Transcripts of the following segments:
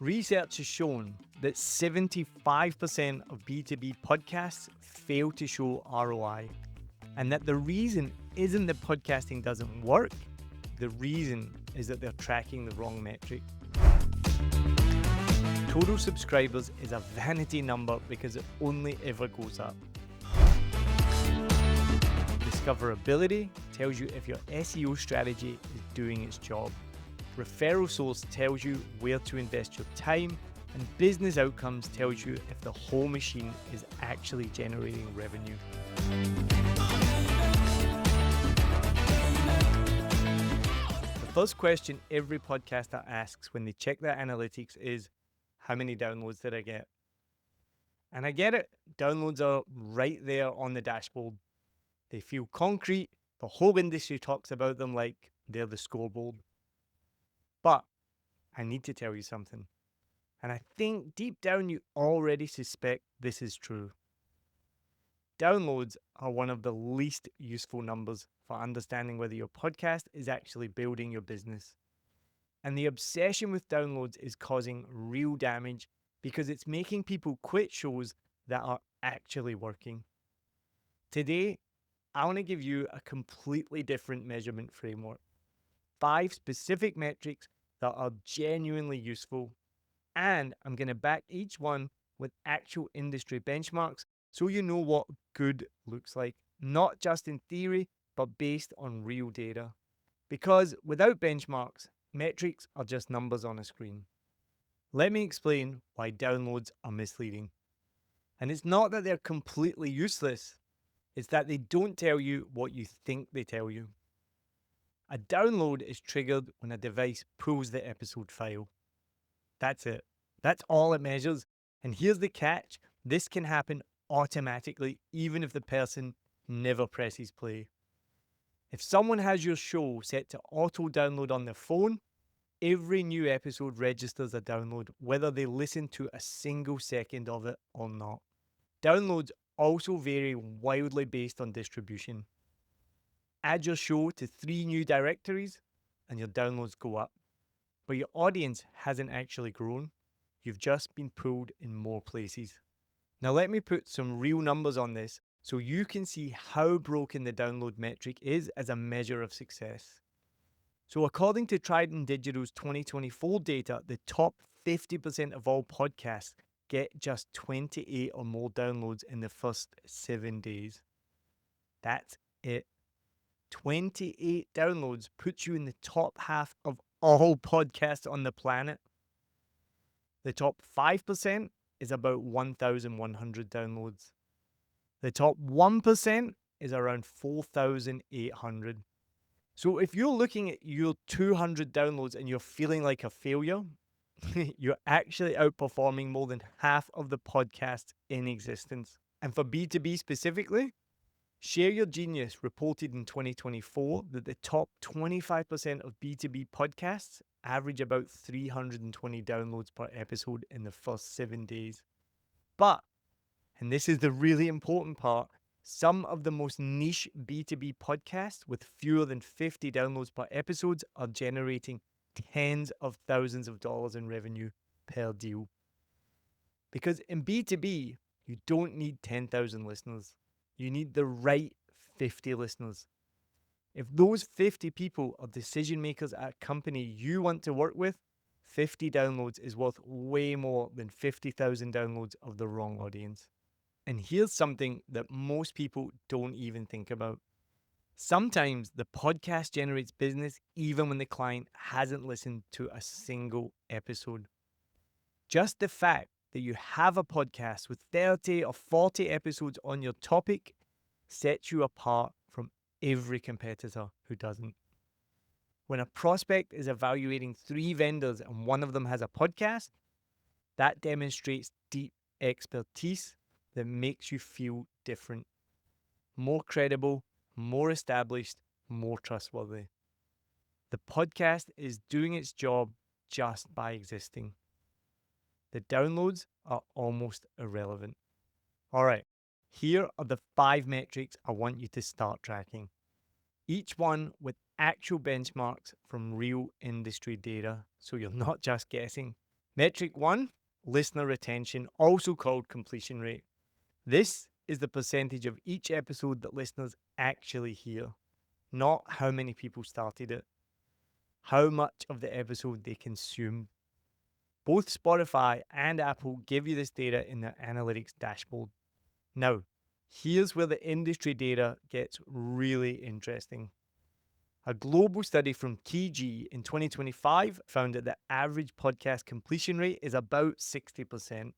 Research has shown that 75% of B2B podcasts fail to show ROI, and that the reason isn't that podcasting doesn't work, the reason is that they're tracking the wrong metric. Total subscribers is a vanity number because it only ever goes up. Discoverability tells you if your SEO strategy is doing its job. Referral source tells you where to invest your time, and business outcomes tells you if the whole machine is actually generating revenue. The first question every podcaster asks when they check their analytics is, how many downloads did I get? And I get it, downloads are right there on the dashboard. They feel concrete, the whole industry talks about them like they're the scoreboard. But I need to tell you something. And I think deep down you already suspect this is true. Downloads are one of the least useful numbers for understanding whether your podcast is actually building your business. And the obsession with downloads is causing real damage because it's making people quit shows that are actually working. Today, I want to give you a completely different measurement framework. 5 specific metrics that are genuinely useful, and I'm going to back each one with actual industry benchmarks so you know what good looks like, not just in theory, but based on real data. Because without benchmarks, metrics are just numbers on a screen. Let me explain why downloads are misleading. And it's not that they're completely useless, it's that they don't tell you what you think they tell you. A download is triggered when a device pulls the episode file. That's it. That's all it measures. And here's the catch. This can happen automatically even if the person never presses play. If someone has your show set to auto download on their phone, every new episode registers a download whether they listen to a single second of it or not. Downloads also vary wildly based on distribution. Add your show to 3 new directories and your downloads go up. But your audience hasn't actually grown. You've just been pulled in more places. Now let me put some real numbers on this so you can see how broken the download metric is as a measure of success. So according to Trident Digital's 2024 data, the top 50% of all podcasts get just 28 or more downloads in the first 7 days. That's it. 28 downloads puts you in the top half of all podcasts on the planet. The top 5% is about 1,100 downloads. The top 1% is around 4,800. So if you're looking at your 200 downloads and you're feeling like a failure, you're actually outperforming more than half of the podcasts in existence. And for B2B specifically, Share Your Genius reported in 2024 that the top 25% of B2B podcasts average about 320 downloads per episode in the first 7 days. But, and this is the really important part, some of the most niche B2B podcasts with fewer than 50 downloads per episode are generating tens of thousands of dollars in revenue per deal. Because in B2B, you don't need 10,000 listeners. You need the right 50 listeners. If those 50 people are decision makers at a company you want to work with, 50 downloads is worth way more than 50,000 downloads of the wrong audience. And here's something that most people don't even think about. Sometimes the podcast generates business even when the client hasn't listened to a single episode. Just the fact that you have a podcast with 30 or 40 episodes on your topic sets you apart from every competitor who doesn't. When a prospect is evaluating 3 vendors and one of them has a podcast, that demonstrates deep expertise that makes you feel different, more credible, more established, more trustworthy. The podcast is doing its job just by existing. The downloads are almost irrelevant. All right, here are the 5 metrics I want you to start tracking. Each one with actual benchmarks from real industry data, so you're not just guessing. Metric 1, listener retention, also called completion rate. This is the percentage of each episode that listeners actually hear, not how many people started it, how much of the episode they consume. Both Spotify and Apple give you this data in their analytics dashboard. Now, here's where the industry data gets really interesting. A global study from KG in 2025 found that the average podcast completion rate is about 60%.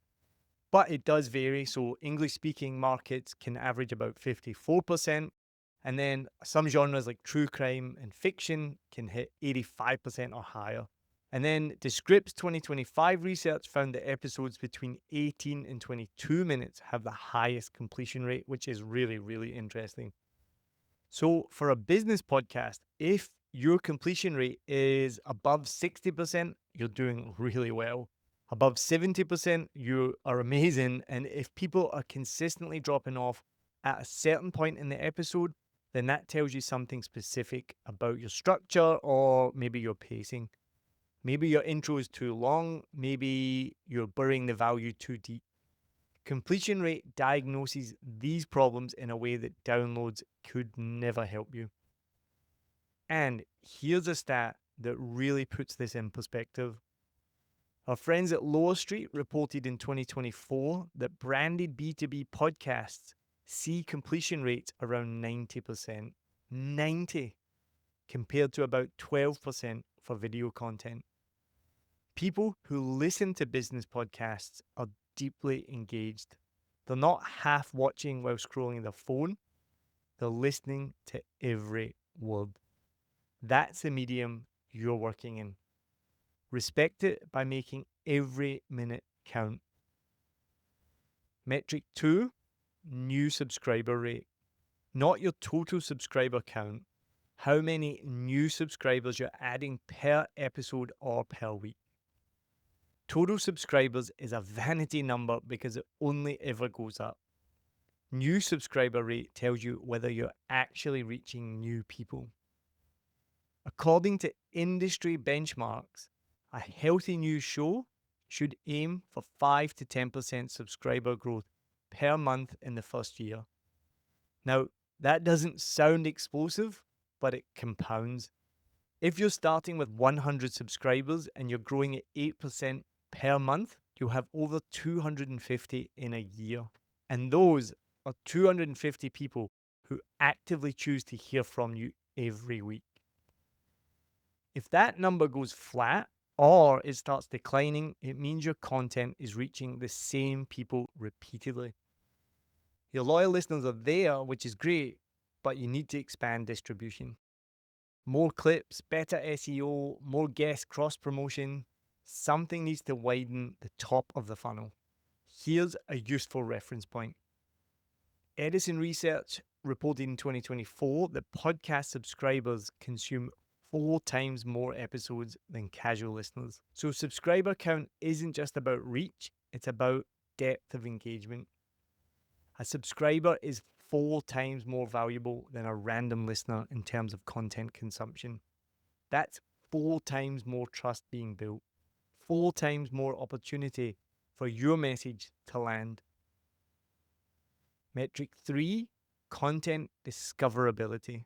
But it does vary. So English speaking markets can average about 54%. And then some genres like true crime and fiction can hit 85% or higher. And then Descript's 2025 research found that episodes between 18 and 22 minutes have the highest completion rate, which is really, really interesting. So for a business podcast, if your completion rate is above 60%, you're doing really well. Above 70%, you are amazing. And if people are consistently dropping off at a certain point in the episode, then that tells you something specific about your structure or maybe your pacing. Maybe your intro is too long. Maybe you're burying the value too deep. Completion rate diagnoses these problems in a way that downloads could never help you. And here's a stat that really puts this in perspective. Our friends at Lower Street reported in 2024 that branded B2B podcasts see completion rates around 90%. 90 compared to about 12% for video content. People who listen to business podcasts are deeply engaged. They're not half watching while scrolling their phone. They're listening to every word. That's the medium you're working in. Respect it by making every minute count. Metric 2, new subscriber rate. Not your total subscriber count. How many new subscribers you're adding per episode or per week. Total subscribers is a vanity number because it only ever goes up. New subscriber rate tells you whether you're actually reaching new people. According to industry benchmarks, a healthy news show should aim for 5 to 10% subscriber growth per month in the first year. Now, that doesn't sound explosive, but it compounds. If you're starting with 100 subscribers and you're growing at 8% per month, you'll have over 250 in a year. And those are 250 people who actively choose to hear from you every week. If that number goes flat or it starts declining, it means your content is reaching the same people repeatedly. Your loyal listeners are there, which is great, but you need to expand distribution. More clips, better SEO, more guest cross promotion. Something needs to widen the top of the funnel. Here's a useful reference point. Edison Research reported in 2024 that podcast subscribers consume 4 times more episodes than casual listeners. So subscriber count isn't just about reach, it's about depth of engagement. A subscriber is 4 times more valuable than a random listener in terms of content consumption. That's 4 times more trust being built, 4 times more opportunity for your message to land. Metric 3, content discoverability.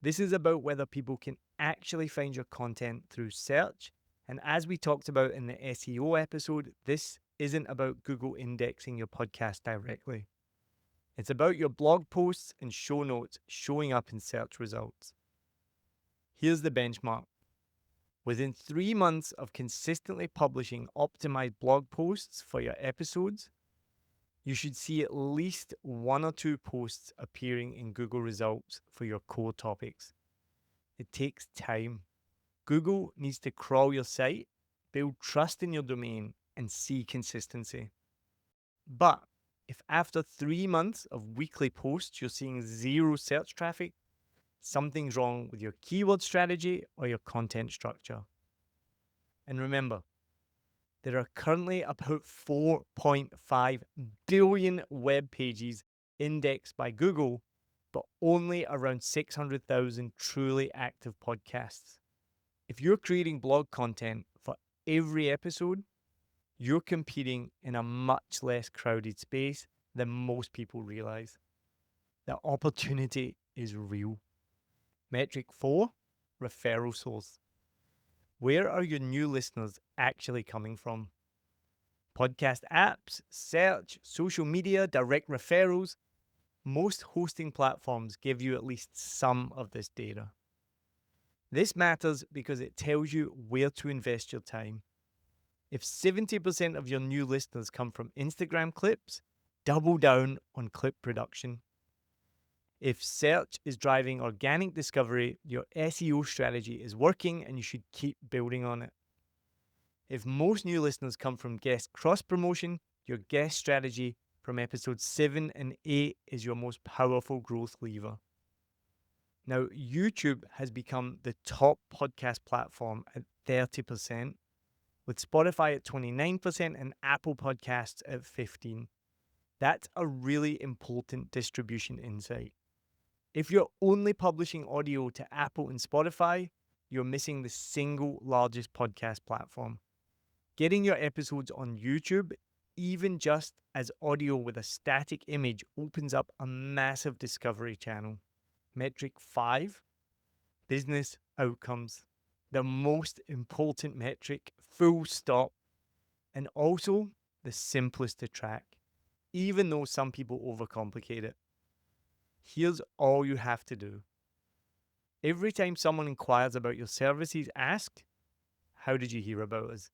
This is about whether people can actually find your content through search. And as we talked about in the SEO episode, this isn't about Google indexing your podcast directly. It's about your blog posts and show notes showing up in search results. Here's the benchmark. Within 3 months of consistently publishing optimized blog posts for your episodes, you should see at least 1 or 2 posts appearing in Google results for your core topics. It takes time. Google needs to crawl your site, build trust in your domain, and see consistency. But if after 3 months of weekly posts you're seeing 0 search traffic, something's wrong with your keyword strategy or your content structure. And remember, there are currently about 4.5 billion web pages indexed by Google, but only around 600,000 truly active podcasts. If you're creating blog content for every episode, you're competing in a much less crowded space than most people realize. The opportunity is real. Metric 4, referral source. Where are your new listeners actually coming from? Podcast apps, search, social media, direct referrals. Most hosting platforms give you at least some of this data. This matters because it tells you where to invest your time. If 70% of your new listeners come from Instagram clips, double down on clip production. If search is driving organic discovery, your SEO strategy is working and you should keep building on it. If most new listeners come from guest cross promotion, your guest strategy from episodes 7 and 8 is your most powerful growth lever. Now, YouTube has become the top podcast platform at 30%, with Spotify at 29% and Apple Podcasts at 15%. That's a really important distribution insight. If you're only publishing audio to Apple and Spotify, you're missing the single largest podcast platform. Getting your episodes on YouTube, even just as audio with a static image, opens up a massive discovery channel. Metric 5, business outcomes. The most important metric, full stop, and also the simplest to track, even though some people overcomplicate it. Here's all you have to do. Every time someone inquires about your services, ask, how did you hear about us?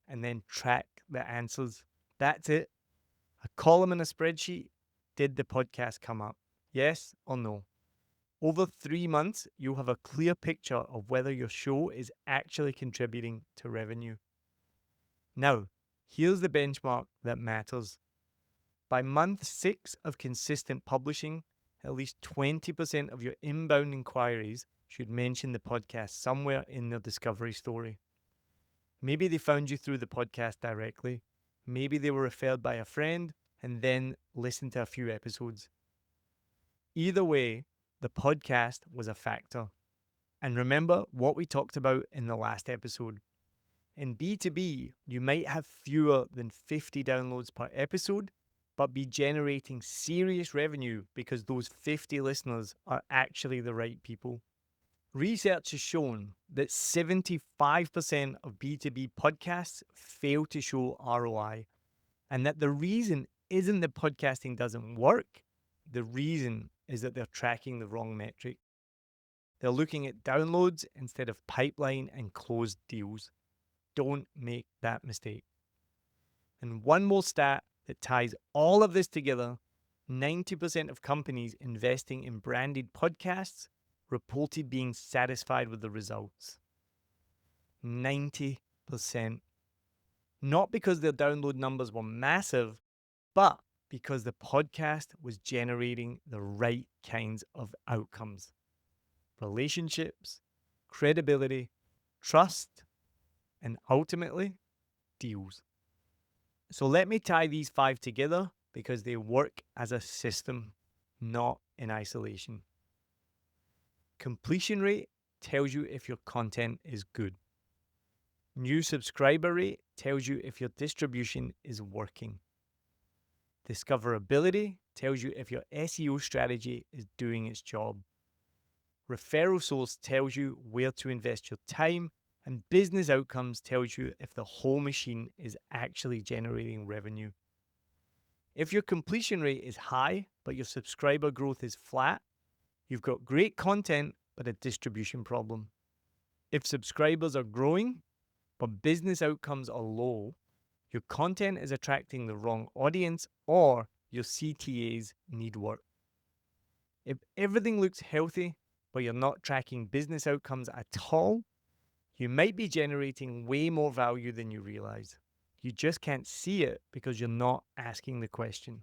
And then track the answers. That's it. A column in a spreadsheet. Did the podcast come up? Yes or no? Over 3 months, you'll have a clear picture of whether your show is actually contributing to revenue. Now, here's the benchmark that matters. By month 6 of consistent publishing, at least 20% of your inbound inquiries should mention the podcast somewhere in their discovery story. Maybe they found you through the podcast directly. Maybe they were referred by a friend and then listened to a few episodes. Either way, the podcast was a factor. And remember what we talked about in the last episode. In B2B, you might have fewer than 50 downloads per episode, but be generating serious revenue because those 50 listeners are actually the right people. Research has shown that 75% of B2B podcasts fail to show ROI, and that the reason isn't that podcasting doesn't work. The reason is that they're tracking the wrong metric. They're looking at downloads instead of pipeline and closed deals. Don't make that mistake. And one more stat that ties all of this together, 90% of companies investing in branded podcasts reported being satisfied with the results. 90%. Not because their download numbers were massive, but because the podcast was generating the right kinds of outcomes. Relationships, credibility, trust, and ultimately, deals. So let me tie these 5 together because they work as a system, not in isolation. Completion rate tells you if your content is good. New subscriber rate tells you if your distribution is working. Discoverability tells you if your SEO strategy is doing its job. Referral source tells you where to invest your time, and business outcomes tells you if the whole machine is actually generating revenue. If your completion rate is high, but your subscriber growth is flat, you've got great content, but a distribution problem. If subscribers are growing, but business outcomes are low, your content is attracting the wrong audience or your CTAs need work. If everything looks healthy, but you're not tracking business outcomes at all, you might be generating way more value than you realize. You just can't see it because you're not asking the question.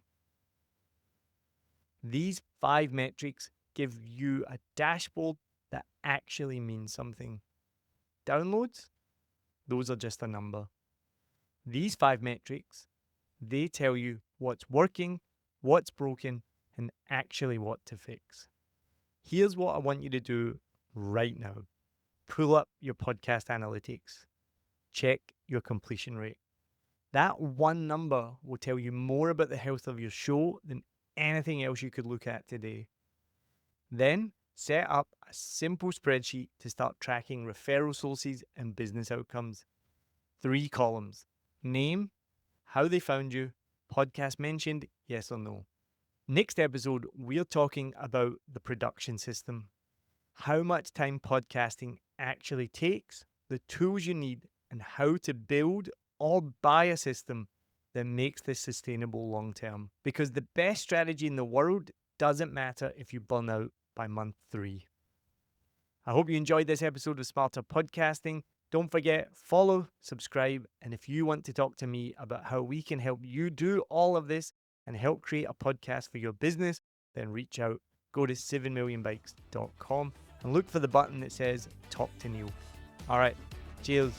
These 5 metrics give you a dashboard that actually means something. Downloads? Those are just a number. These 5 metrics, they tell you what's working, what's broken, and actually what to fix. Here's what I want you to do right now. Pull up your podcast analytics. Check your completion rate. That one number will tell you more about the health of your show than anything else you could look at today. Then set up a simple spreadsheet to start tracking referral sources and business outcomes. 3 columns: name, how they found you, podcast mentioned, yes or no. Next episode, we're talking about the production system, how much time podcasting actually takes, the tools you need, and how to build or buy a system that makes this sustainable long term. Because the best strategy in the world doesn't matter if you burn out by month 3. I hope you enjoyed this episode of Smarter Podcasting. Don't forget, follow, subscribe, and if you want to talk to me about how we can help you do all of this and help create a podcast for your business, then reach out. Go to 7millionbikes.com and look for the button that says Talk to Neil. All right, cheers.